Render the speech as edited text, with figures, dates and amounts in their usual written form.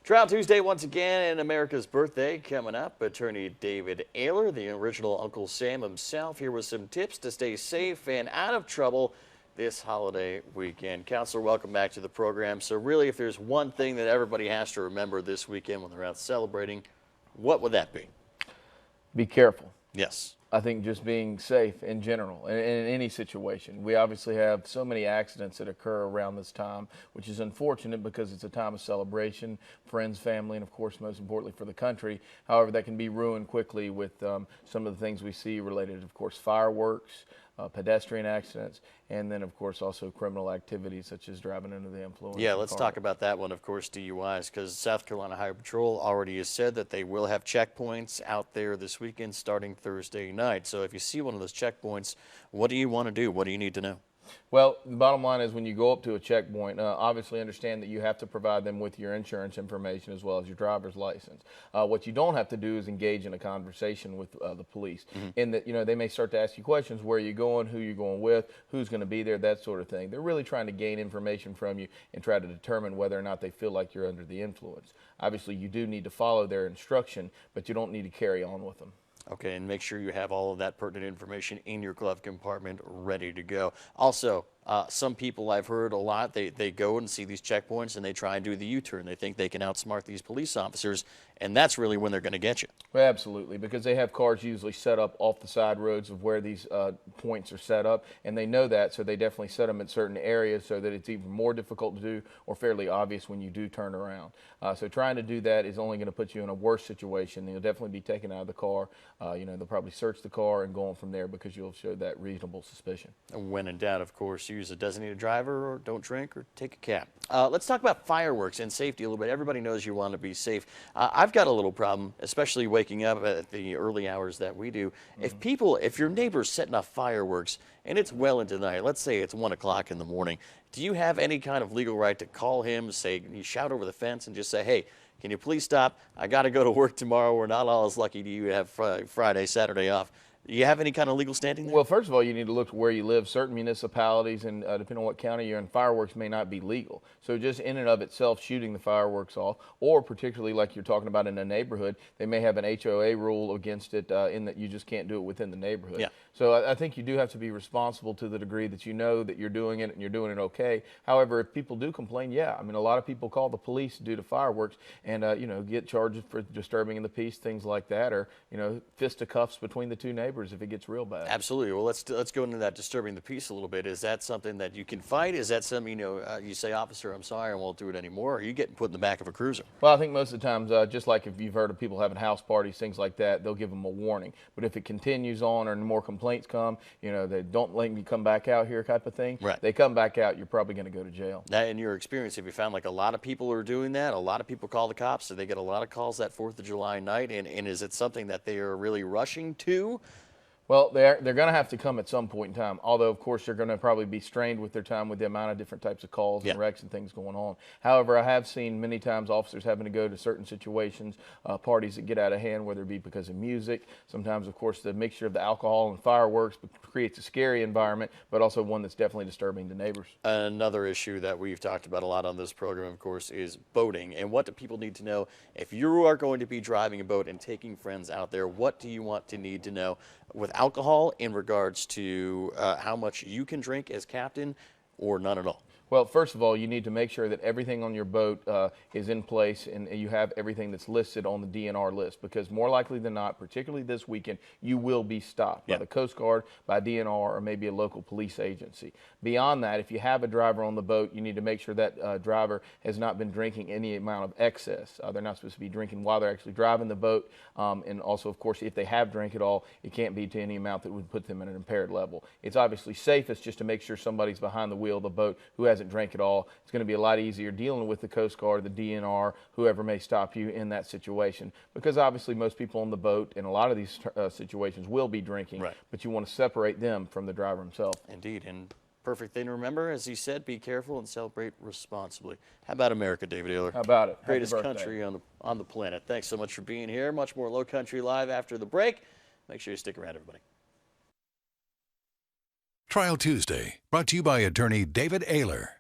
Trial Tuesday once again, and America's birthday coming up. Attorney David Aylor, the original Uncle Sam himself, here with some tips to stay safe and out of trouble this holiday weekend. Counselor, welcome back to the program. So really, if there's one thing that everybody has to remember this weekend when they're out celebrating, what would that be? Be careful. Yes. I think just being safe in general, in any situation. We obviously have so many accidents that occur around this time, which is unfortunate because it's a time of celebration, friends, family, and of course, most importantly for the country. However, that can be ruined quickly with some of the things we see related, of course, fireworks, pedestrian accidents, and then, of course, also criminal activities such as driving under the influence. Yeah, let's talk about that one, of course, DUIs, because South Carolina Highway Patrol already has said that they will have checkpoints out there this weekend starting Thursday night. So if you see one of those checkpoints, what do you want to do? What do you need to know? Well, the bottom line is when you go up to a checkpoint, obviously understand that you have to provide them with your insurance information as well as your driver's license. What you don't have to do is engage in a conversation with the police. In that, they may start to ask you questions: where are you going, who you're going with, who's going to be there, that sort of thing. They're really trying to gain information from you and try to determine whether or not they feel like you're under the influence. Obviously, you do need to follow their instruction, but you don't need to carry on with them. Okay, and make sure you have all of that pertinent information in your glove compartment ready to go. Also, some people I've heard a lot, they go and see these checkpoints and they try and do the U-turn. They think they can outsmart these police officers, and that's really when they're going to get you. Well, absolutely, because they have cars usually set up off the side roads of where these points are set up, and they know that, so they definitely set them in certain areas so that it's even more difficult to do or fairly obvious when you do turn around. So trying to do that is only going to put you in a worse situation. You'll definitely be taken out of the car. They'll probably search the car and go on from there because you'll show that reasonable suspicion. And when in doubt, of course, use a designated driver or don't drink or take a cab. Let's talk about fireworks and safety a little bit. Everybody knows you want to be safe. I've got a little problem, especially waking up at the early hours that we do. If your neighbor's setting off fireworks and it's well into the night, let's say it's 1 o'clock in the morning, do you have any kind of legal right to call him, say, you shout over the fence and just say, hey, can you please stop? I got to go to work tomorrow. We're not all as lucky to you have Friday, Saturday off. Do you have any kind of legal standing there? Well, first of all, you need to look to where you live. Certain municipalities, and depending on what county you're in, fireworks may not be legal. So just in and of itself, shooting the fireworks off, or particularly like you're talking about in a neighborhood, they may have an HOA rule against it in that you just can't do it within the neighborhood. Yeah. So I think you do have to be responsible to the degree that you know that you're doing it and you're doing it okay. However, if people do complain, yeah, I mean, a lot of people call the police due to fireworks and, get charged for disturbing the peace, things like that, or, fisticuffs between the two neighbors if it gets real bad. Absolutely. Well, let's go into that disturbing the peace a little bit. Is that something that you can fight? Is that something, you say, officer, I'm sorry, I won't do it anymore? Or are you getting put in the back of a cruiser? Well, I think most of the times, just like if you've heard of people having house parties, things like that, they'll give them a warning. But if it continues on or more complaints come, they don't let me come back out here type of thing. Right. They come back out, you're probably going to go to jail. Now, in your experience, have you found like a lot of people are doing that? A lot of people call the cops. Do they get a lot of calls that 4th of July night? And is it something that they are really rushing to? Well, they're going to have to come at some point in time, although, of course, they're going to probably be strained with their time with the amount of different types of calls and wrecks and things going on. However, I have seen many times officers having to go to certain situations, parties that get out of hand, whether it be because of music. Sometimes, of course, the mixture of the alcohol and fireworks creates a scary environment, but also one that's definitely disturbing to neighbors. Another issue that we've talked about a lot on this program, of course, is boating. And what do people need to know? If you are going to be driving a boat and taking friends out there, what do you want to need to know with alcohol in regards to how much you can drink as captain or none at all? Well, first of all, you need to make sure that everything on your boat is in place and you have everything that's listed on the DNR list, because more likely than not, particularly this weekend, you will be stopped by the Coast Guard, by DNR, or maybe a local police agency. Beyond that, if you have a driver on the boat, you need to make sure that driver has not been drinking any amount of excess. They're not supposed to be drinking while they're actually driving the boat. And also, of course, if they have drank at all, it can't be to any amount that would put them at an impaired level. It's obviously safest just to make sure somebody's behind the wheel of the boat who hasn't drank at all. It's going to be a lot easier dealing with the Coast Guard, the DNR, whoever may stop you in that situation, because obviously most people on the boat in a lot of these situations will be drinking, but you want to separate them from the driver himself. Indeed, and perfect thing to remember, as he said, be careful and celebrate responsibly. How about America, David Aylor? How about it? Greatest country on the planet. Thanks so much for being here. Much more Low Country Live after the break. Make sure you stick around, everybody. Trial Tuesday, brought to you by attorney David Aylor.